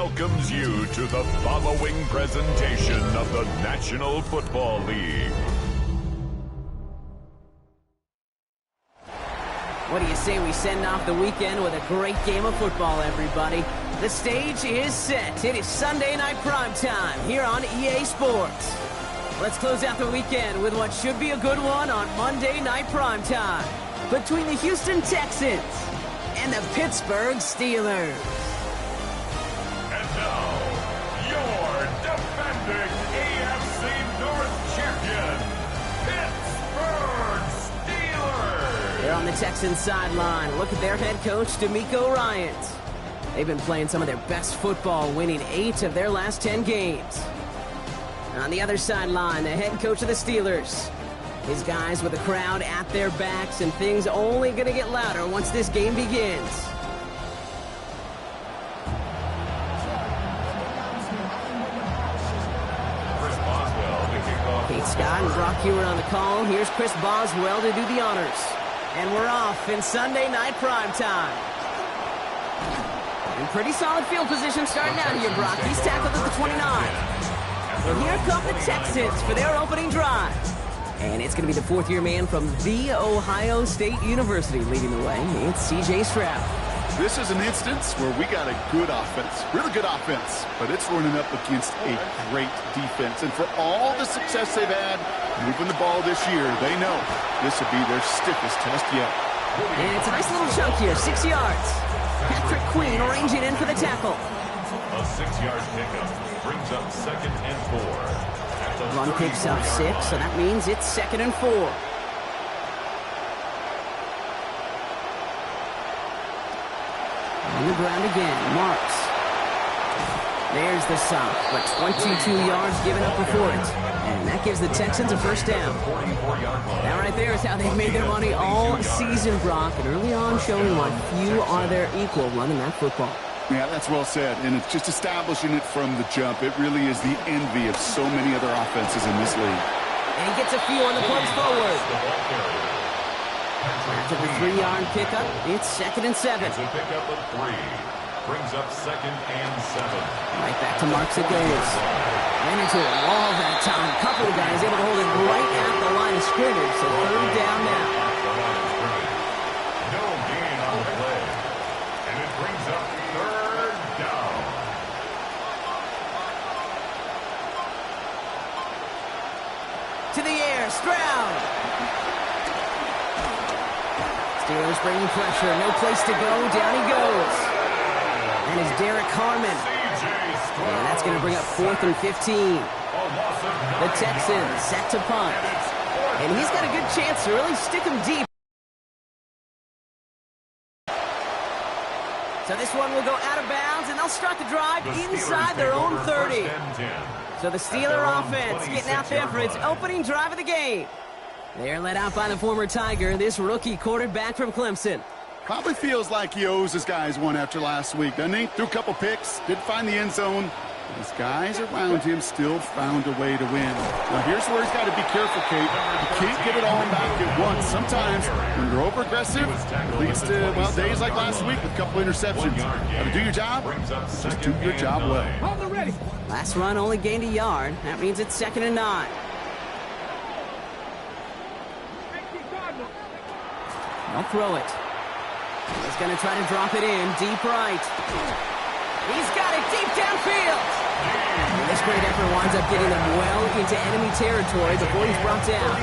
welcomes you to the following presentation of the National Football League. What do you say we send off the weekend with a great game of football, everybody? The stage is set. It is Sunday night primetime here on EA Sports. Let's close out the weekend with what should be a good one on Monday night primetime between the Houston Texans and the Pittsburgh Steelers. And now, your defending AFC North champion, Pittsburgh Steelers. They're on the Texans sideline. Look at their head coach, D'Amico Ryans. They've been playing some of their best football, winning 8 of their last 10 games. On the other sideline, the head coach of the Steelers. His guys with the crowd at their backs, and things only going to get louder once this game begins. Kate Scott and Brock Hewitt on the call. Here's Chris Boswell to do the honors. And we're off in Sunday night primetime. In pretty solid field position starting out here, Brock. He's tackled at the 29. And here come the Texans for their opening drive. And it's going to be the fourth-year man from The Ohio State University leading the way. It's C.J. Stroud. This is an instance where we got a good offense, really good offense, but it's running up against a great defense. And for all the success they've had moving the ball this year, they know this will be their stiffest test yet. And it's a nice little chunk here, 6 yards. Patrick Queen arranging in for the tackle. A 6-yard pickup brings up 2nd and 4. Run picks up 6, so that means it's 2nd and 4. On the ground again, Marks. There's the sock, but 22 yards given up before it. And that gives the Texans a first down. That right there is how they've made their money all season, Brock. And early on showing why few are their equal running that football. Yeah, that's well said. And it's just establishing it from the jump. It really is the envy of so many other offenses in this league. And he gets a few on the punch forward. After the 3-yard pickup, it's 2nd and 7. It's a pickup of 3. Brings up 2nd and 7. Right back to Marks it goes. And into a wall that time. A couple of guys able to hold it right at the line of scrimmage. So 3rd down now. No gain on the play. And it brings up 3rd down. To the air, Stroud. Steelers bringing pressure. No place to go. Down he goes. And it's Derek Harmon. And that's going to bring up 4th and 15. The Texans set to punt. And he's got a good chance to really stick him deep. So this one will go out of bounds, and they'll start the drive inside their own 30. So the Steeler offense getting out there for its opening drive of the game. They're led out by the former Tiger, this rookie quarterback from Clemson. Probably feels like he owes his guys one after last week, doesn't he? Threw a couple picks, didn't find the end zone. His guys around him still found a way to win. Now here's where he's got to be careful, Kate. You can't get it all back at once. Sometimes when you're over-aggressive, it leads to, well, days like last week with a couple interceptions. Got to do your job, just do your job well. Last run only gained a yard. That means it's 2nd and 9. They'll throw it. He's going to try to drop it in deep right. He's got it deep downfield. And this great effort winds up getting them well into enemy territory before he's brought down.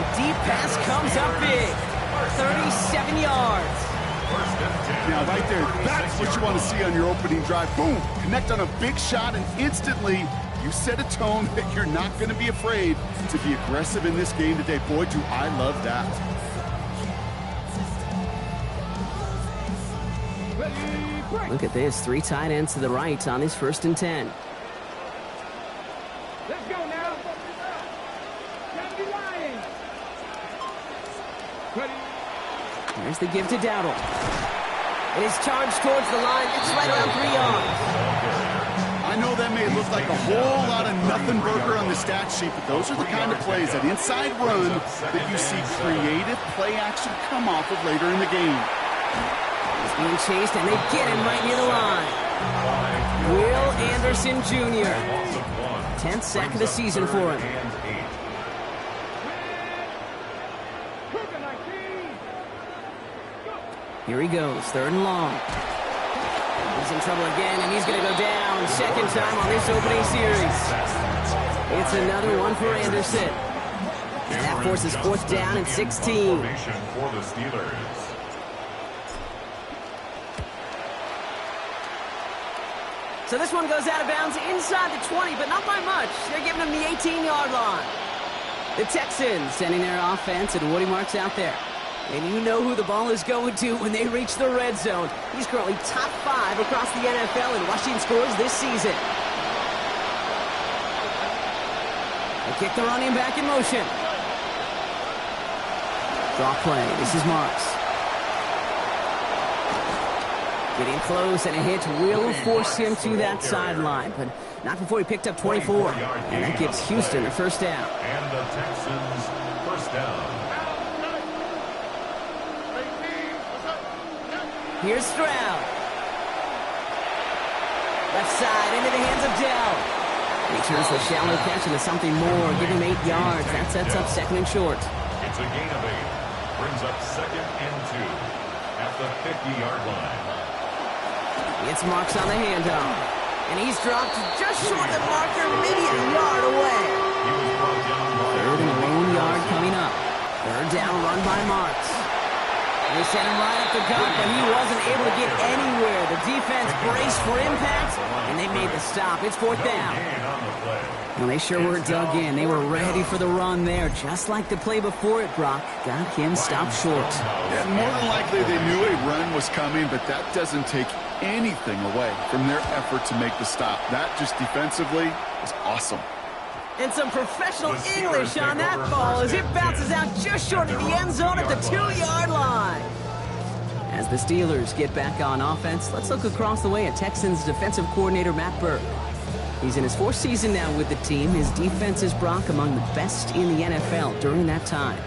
The deep pass comes up big. 37 yards. Now right there, that's what you want to see on your opening drive. Boom, connect on a big shot, and instantly you set a tone that you're not going to be afraid to be aggressive in this game today. Boy, do I love that. Look at this, 3 tight ends to the right on this 1st and 10. Let's go now. There's the give to Dowdle. It is charged towards the line. It's right around 3 yards. I know that may look like a whole lot of nothing burger on the stat sheet, but those are the kind of plays, that inside run, that you see creative play action come off of later in the game. He's being chased, and they get him right near the line. Will Anderson Jr. 10th sack of the season for him. Here he goes, 3rd and long. He's in trouble again, and he's going to go down. 2nd time on this opening series. It's another one for Anderson. And that forces 4th down and 16. For the Steelers. So this one goes out of bounds inside the 20, but not by much. They're giving him the 18-yard line. The Texans sending their offense, and Woody Marks out there. And you know who the ball is going to when they reach the red zone. He's currently top 5 across the NFL in rushing scores this season. They kick the running back in motion. Draw play. This is Marks. Getting close, and a hit will force him to that sideline, but not before he picked up 24. And that gives Houston a 1st down. And the Texans 1st down. Here's Stroud. Left side into the hands of Dell. He turns the shallow catch into something more. Give him 8 yards. That sets up 2nd and short. It's a gain of 8. Brings up 2nd and 2 at the 50-yard line. It's Marks on the handoff. And he's dropped just short of the marker, maybe a yard away. 3rd and 1 yard coming up. 3rd down run by Marks. They sent him right up the gut, but he wasn't able to get anywhere. The defense braced for impact, and they made the stop. It's 4th down. Well, they sure were dug in. They were ready for the run there, just like the play before it, Brock. Got him stopped short. Yeah, more than likely they knew a run was coming, but that doesn't take anything away from their effort to make the stop. That just defensively is awesome. And some professional English on that ball as it bounces out just short of the end zone at the 2-yard line. As the Steelers get back on offense, let's look across the way at Texans defensive coordinator Matt Burke. He's in his 4th season now with the team. His defense is, Brock, among the best in the NFL during that time.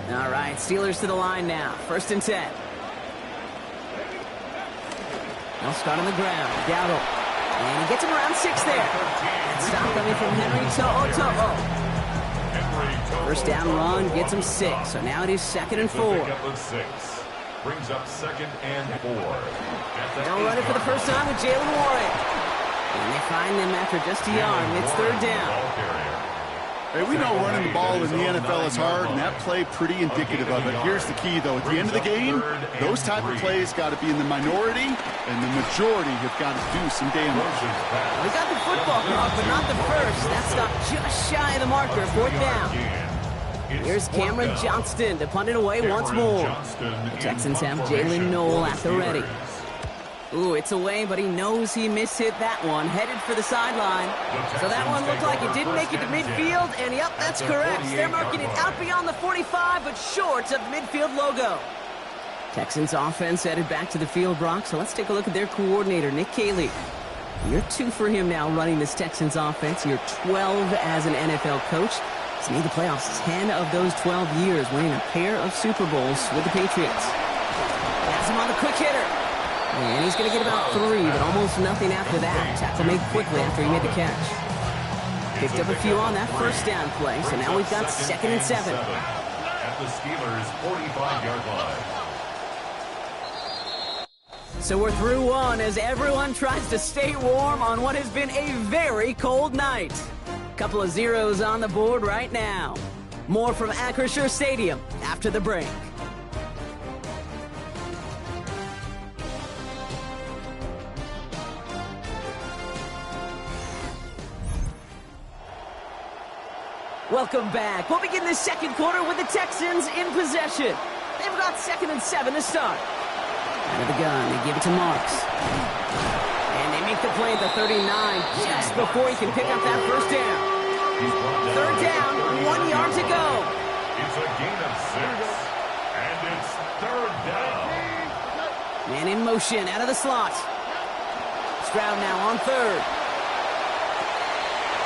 All right, Steelers to the line now. 1st and 10. They'll start on the ground. Dowdle. And he gets him around 6 there. Stop coming from Henry To'o. 1st down run gets him 6. So now it is 2nd and 4. Brings up 2nd and 4. They'll run it for the first time with Jalen Warren. And they find them after just a yard, and it's 3rd down. Hey, we know running the ball in the NFL is hard, and that play pretty indicative of it. Here's the key, though. At the end of the game, those type of plays got to be in the minority, and the majority have got to do some damage. We got the football clock, but not the first. That stopped just shy of the marker. 4th down. Here's Cameron Johnston to punt it away once more. The Texans have Jalen Noel at the ready. Ooh, it's away, but he knows he mishit that one. Headed for the sideline. So that one looked like it didn't make it to midfield, and yep, that's correct. They're marking it out beyond the 45, but short of the midfield logo. Texans offense headed back to the field, Brock, so let's take a look at their coordinator, Nick Caley. Year 2 for him now running this Texans offense. Year 12 as an NFL coach. He's made the playoffs 10 of those 12 years, winning a pair of Super Bowls with the Patriots. Has him on the quick hitter. And he's going to get about 3, but almost nothing after that. Tackle made quickly after he made the catch. Picked up a few on that 1st down play, so now we've got 2nd and 7. At the Steelers' 45-yard line. So we're through one as everyone tries to stay warm on what has been a very cold night. Couple of zeros on the board right now. More from Acrisure Stadium after the break. Welcome back. We'll begin this 2nd quarter with the Texans in possession. They've got 2nd and 7 to start. Out of the gun, they give it to Marks. And they make the play at the 39 just before he can pick up that 1st down. 3rd down, 1 yard to go. It's a gain of 6, and it's 3rd down. Man in motion, out of the slot. Stroud now on 3rd.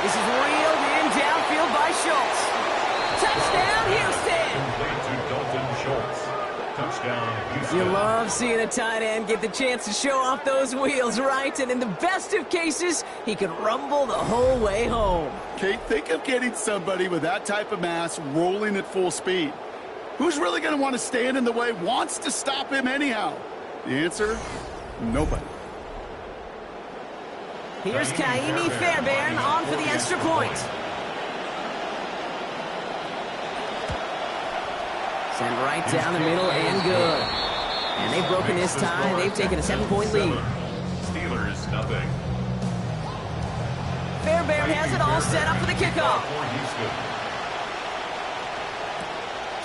This is reeled in downfield by Schultz. Touchdown, Houston! Complete to Dalton Schultz. Touchdown, Houston. You love seeing a tight end get the chance to show off those wheels, right? And in the best of cases, he could rumble the whole way home. Kate, think of getting somebody with that type of mass rolling at full speed. Who's really going to want to stand in the way, wants to stop him anyhow? The answer, nobody. Here's Kaimi Fairbairn on for the extra point. Sent right down the middle and good. And they've broken this tie. They've taken a 7-point lead. Steelers, nothing. Fairbairn has it all set up for the kickoff.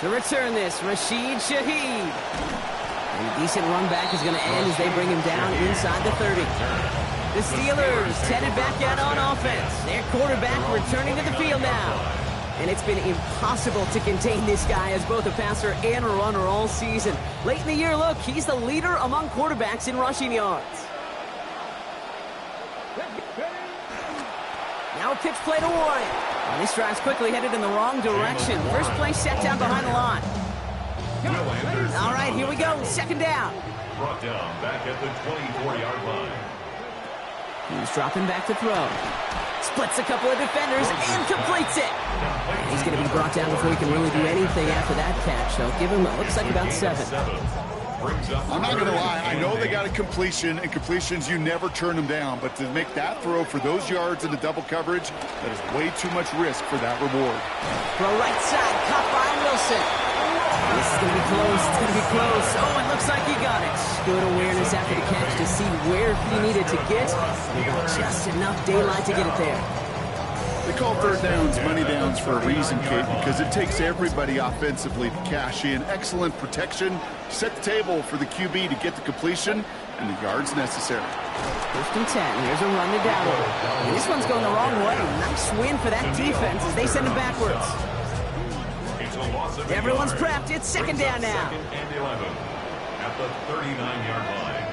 To return this, Rashid Shaheed. And a decent run back is going to end as they bring him down inside the 30. The Steelers headed back out on offense. Their quarterback returning to the field now. And it's been impossible to contain this guy as both a passer and a runner all season. Late in the year, look, he's the leader among quarterbacks in rushing yards. Now a pitch play to Warren. And this drive's quickly headed in the wrong direction. First play set down behind the line. All right, here we go. Second down. Brought down back at the 24-yard line. He's dropping back to throw. Splits a couple of defenders and completes it. And he's going to be brought down before he can really do anything after that catch. So give him, it looks like about 7. I'm not going to lie. I know they got a completion, and completions, you never turn them down. But to make that throw for those yards in the double coverage, that is way too much risk for that reward. Throw right side, caught by Wilson. This is going to be close. It's going to be close. Oh, it looks like he got it. Good awareness after the catch to see where he needed to get. He got just enough daylight to get it there. They call third downs money downs for a reason, Kate, because it takes everybody offensively to cash in. Excellent protection. Set the table for the QB to get the completion and the yards necessary. First and 10. Here's a run to Dowdle. And this one's going the wrong way. Nice win for that defense as they send it backwards. Everyone's prepped. It's second down now. Second and 11 at the 39-yard line.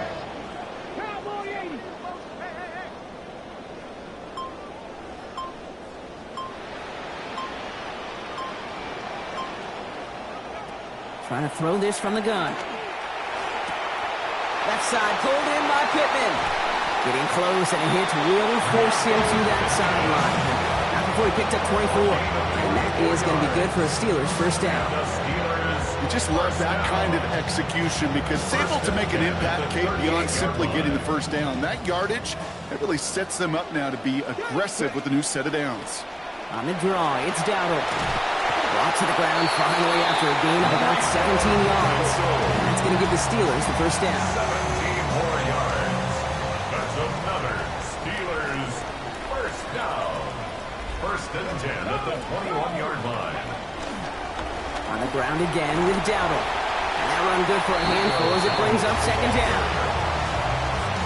Trying to throw this from the gun. Left side pulled in by Pittman. Getting close, and a hit will force him to that sideline. Not before he picked up 24. And that is going to be good for a Steelers first down. You just love that kind of execution because it's able to make an impact, Kate, beyond simply getting the first down. That yardage, that really sets them up now to be aggressive with a new set of downs. On the draw, it's Dowdle. Brought to the ground finally after a gain of about 17 yards. And that's going to give the Steelers the first down. 17 more yards. That's another Steelers first down. First and 10 at the 21-yard line. On the ground again with Dowdle. And that run good for a handful as it brings up second down.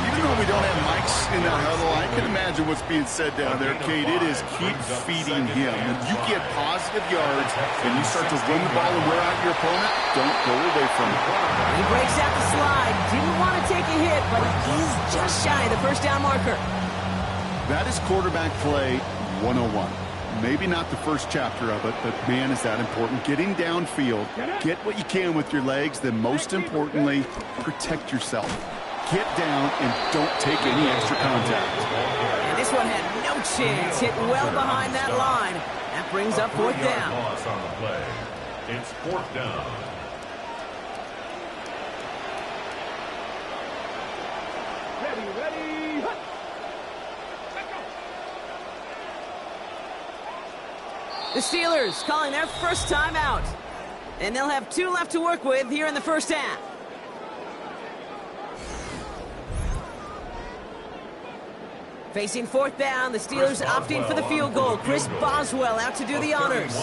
Even though we don't have mics in that huddle, I can imagine what's being said down there, Kate. It is keep feeding him. When you get positive yards and you start to run the ball and wear out your opponent, don't go away from it. He breaks out the slide. Didn't want to take a hit, but he is just shy of the first down marker. That is quarterback play 101. Maybe not the first chapter of it, but man, is that important. Getting downfield, get what you can with your legs, then most importantly, protect yourself. Get down and don't take any extra contact. And this one had no chance. Hit well behind that line. That brings up fourth down. Loss on the play. It's fourth down. Ready. The Steelers calling their first time out. And they'll have 2 left to work with here in the first half. Facing fourth down, the Steelers opting for the field goal. Chris Boswell out to do the honors.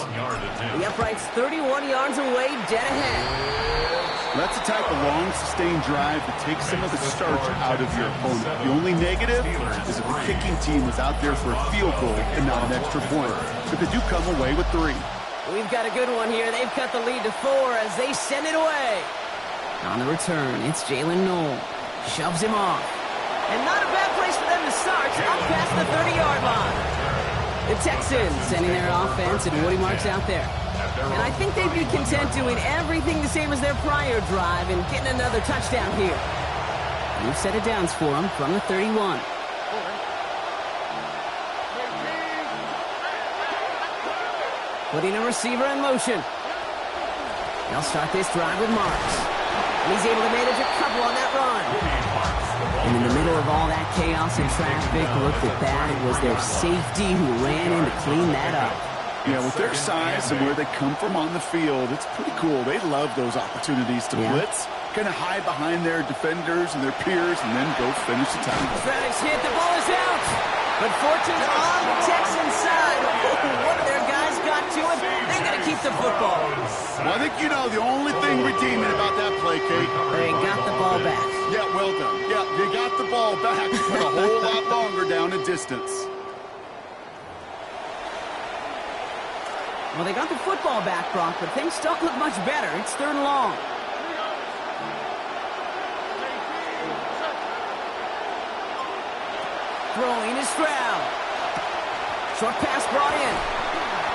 The upright's 31 yards away, dead ahead. That's the type of long, sustained drive that takes some of the starch out of your opponent. The only negative is if the kicking team was out there for a field goal and not an extra point. But they do come away with 3. We've got a good one here. They've cut the lead to 4 as they send it away. On the return, it's Jalen Knoll. Shoves him off. And not a bad place for them to start, up past the 30-yard line. The Texans sending their offense, and Woody Marks out there. And I think they'd be content doing everything the same as their prior drive and getting another touchdown here. New set of downs for them from the 31. Putting a receiver in motion. They'll start this drive with Marks. And he's able to manage a couple on that run. And in the middle of all that chaos and traffic, look at that. It was their safety who ran in to clean that up. Yeah, with their size and where they come from on the field, it's pretty cool. They love those opportunities to blitz, kind of hide behind their defenders and their peers, and then go finish the time. Stratus hit, the ball is out. But fortune on the Texans side. One of their guys got to it. They're going to keep the football. Well, I think you know the only thing redeeming about that play, Kate. They got the ball back. Yeah, well done. Yeah, they got the ball back, but a whole lot longer down in distance. Well, they got the football back, Brock, but things don't look much better. It's 3rd and long. Throwing is Stroud. Short pass brought in.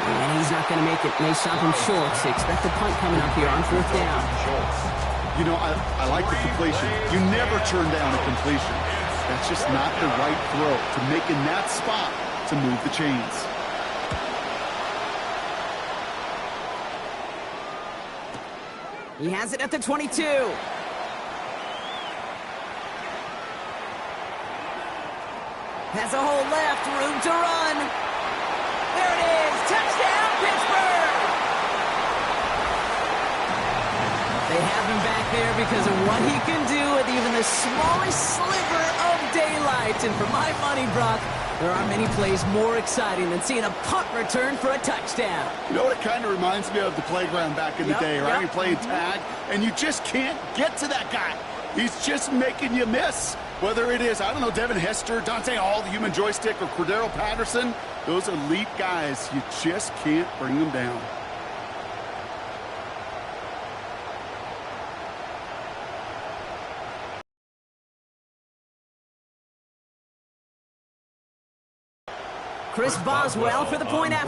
And he's not going to make it. They stop him short. So expect a punt coming up here on 4th down. You know, I like the completion. You never turn down a completion. That's just not the right throw to make in that spot to move the chains. He has it at the 22. Has a hole left, room to run. There it is, touchdown, Pittsburgh! They have him back there because of what he can do with even the smallest sliver of daylight. And for my money, Brock, there are many plays more exciting than seeing a punt return for a touchdown. You know what it kind of reminds me of? The playground back in the day, right? You're playing tag, and you just can't get to that guy. He's just making you miss. Whether it is, I don't know, Devin Hester, Dante Hall, the human joystick, or Cordero Patterson, those elite guys, you just can't bring them down. Chris Boswell for the point after.